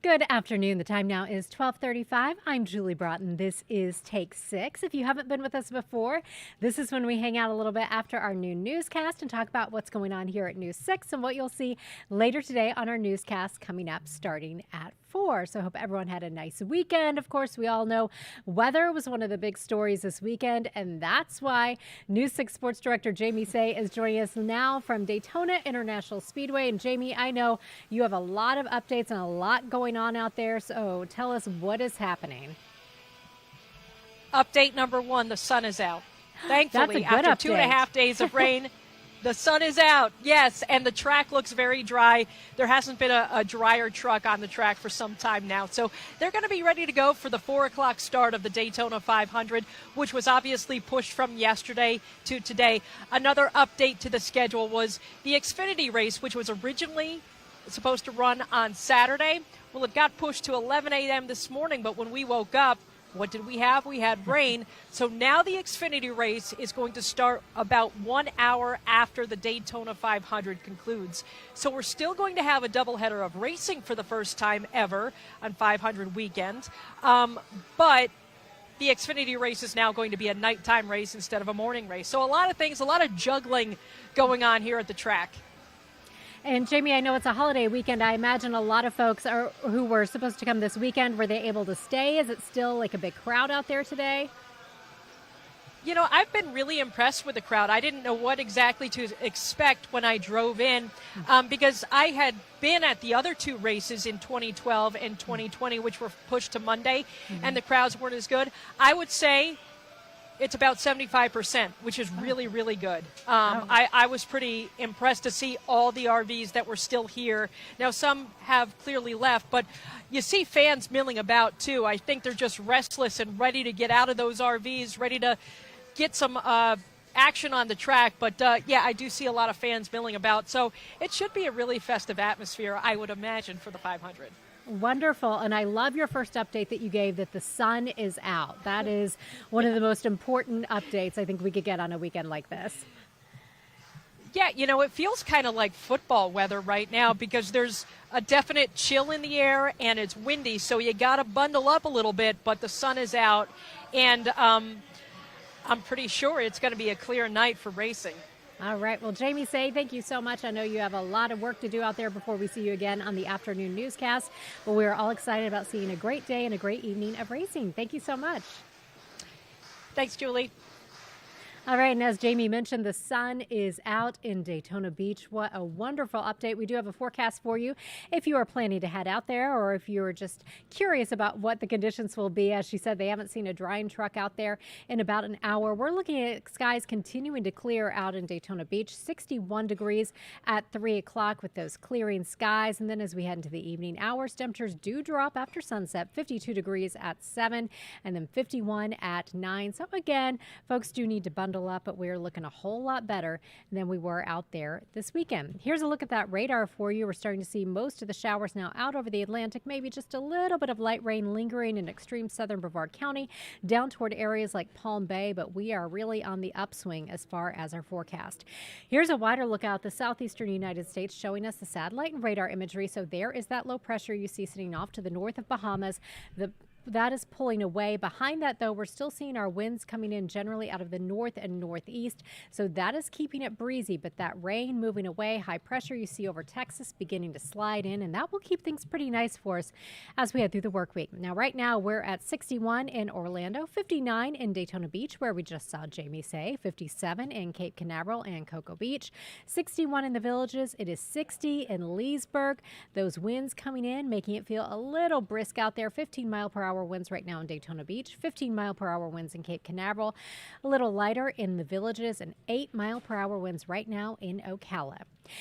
Good afternoon. The time now is 12:35. I'm Julie Broughton. This is Take 6. If you haven't been with us before, this is when we hang out a little bit after our noon newscast and talk about what's going on here at News 6 and what you'll see later today on our newscast coming up starting at 4. So I hope everyone had a nice weekend. Of course, we all know weather was one of the big stories this weekend, and that's why News 6 Sports Director Jamie Seh is joining us now from Daytona International Speedway. And Jamie, I know you have a lot of updates and a lot going on out there, so tell us what is happening. Update number one, the sun is out. Thankfully, after update. 2.5 days of rain, the sun is out, yes, and the track looks very dry. There hasn't been a drier truck on the track for some time now, so they're going to be ready to go for the 4 o'clock start of the Daytona 500, which was obviously pushed from yesterday to today. Another update to the schedule was the Xfinity race, which was originally supposed to run on Saturday. Well, it got pushed to 11 a.m. this morning, but when we woke up, what did we have? We had rain. So now the Xfinity race is going to start about 1 hour after the Daytona 500 concludes. So we're still going to have a doubleheader of racing for the first time ever on 500 weekend. But the Xfinity race is now going to be a nighttime race instead of a morning race. So a lot of things, a lot of juggling going on here at the track. And Jamie, I know it's a holiday weekend. I imagine a lot of folks who were supposed to come this weekend, were they able to stay? Is it still like a big crowd out there today? You know, I've been really impressed with the crowd. I didn't know what exactly to expect when I drove in because I had been at the other two races in 2012 and 2020, which were pushed to Monday, and the crowds weren't as good. I would say it's about 75%, which is really, really good. I was pretty impressed to see all the RVs that were still here. Now, some have clearly left, but you see fans milling about, too. I think they're just restless and ready to get out of those RVs, ready to get some action on the track. But, yeah, I do see a lot of fans milling about. So it should be a really festive atmosphere, I would imagine, for the 500. Wonderful. And I love your first update that you gave that the sun is out. That is one of the most important updates I think we could get on a weekend like this. Yeah, you know, it feels kind of like football weather right now because there's a definite chill in the air and it's windy, so you got to bundle up a little bit, but the sun is out, and I'm pretty sure it's going to be a clear night for racing. All right. Well, Jamie Seh, thank you so much. I know you have a lot of work to do out there before we see you again on the afternoon newscast, but we are all excited about seeing a great day and a great evening of racing. Thank you so much. Thanks, Julie. All right, and as Jamie mentioned, the sun is out in Daytona Beach. What a wonderful update. We do have a forecast for you if you are planning to head out there or if you're just curious about what the conditions will be. As she said, they haven't seen a drying truck out there in about an hour. We're looking at skies continuing to clear out in Daytona Beach, 61 degrees at 3 o'clock with those clearing skies. And then as we head into the evening hours, temperatures do drop after sunset, 52 degrees at 7 and then 51 at 9. So again, folks do need to bundle up, but we're looking a whole lot better than we were out there this weekend. Here's a look at that radar for you. We're starting to see most of the showers now out over the Atlantic, maybe just a little bit of light rain lingering in extreme southern Brevard County down toward areas like Palm Bay, but we are really on the upswing as far as our forecast. Here's a wider look out the southeastern United States showing us the satellite and radar imagery. So there is that low pressure you see sitting off to the north of Bahamas. That is pulling away. Behind that, though, we're still seeing our winds coming in generally out of the north and northeast. So that is keeping it breezy, but that rain moving away, high pressure you see over Texas beginning to slide in, and that will keep things pretty nice for us as we head through the work week. Now, right now, we're at 61 in Orlando, 59 in Daytona Beach, where we just saw Jamie Seh, 57 in Cape Canaveral and Cocoa Beach, 61 in the Villages. It is 60 in Leesburg. Those winds coming in, making it feel a little brisk out there, 15-mile-per-hour winds right now in Daytona Beach, 15-mile-per-hour winds in Cape Canaveral, a little lighter in the Villages, and 8-mile-per-hour winds right now in Ocala.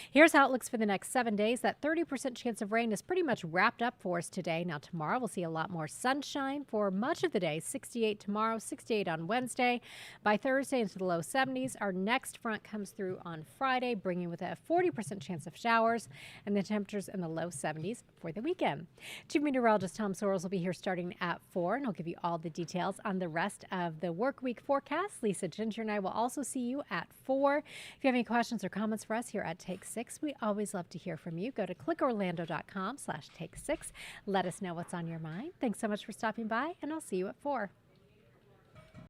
Here's how it looks for the next 7 days. That 30% chance of rain is pretty much wrapped up for us today. Now tomorrow we'll see a lot more sunshine for much of the day. 68 tomorrow, 68 on Wednesday. By Thursday into the low 70s. Our next front comes through on Friday, bringing with it a 40% chance of showers and the temperatures in the low 70s for the weekend. Chief Meteorologist Tom Sorrells will be here starting at 4, and he'll give you all the details on the rest of the work week forecast. Lisa Ginger and I will also see you at 4. If you have any questions or comments for us here at Take Take 6. We always love to hear from you. Go to clickorlando.com/take6. Let us know what's on your mind. Thanks so much for stopping by, and I'll see you at 4.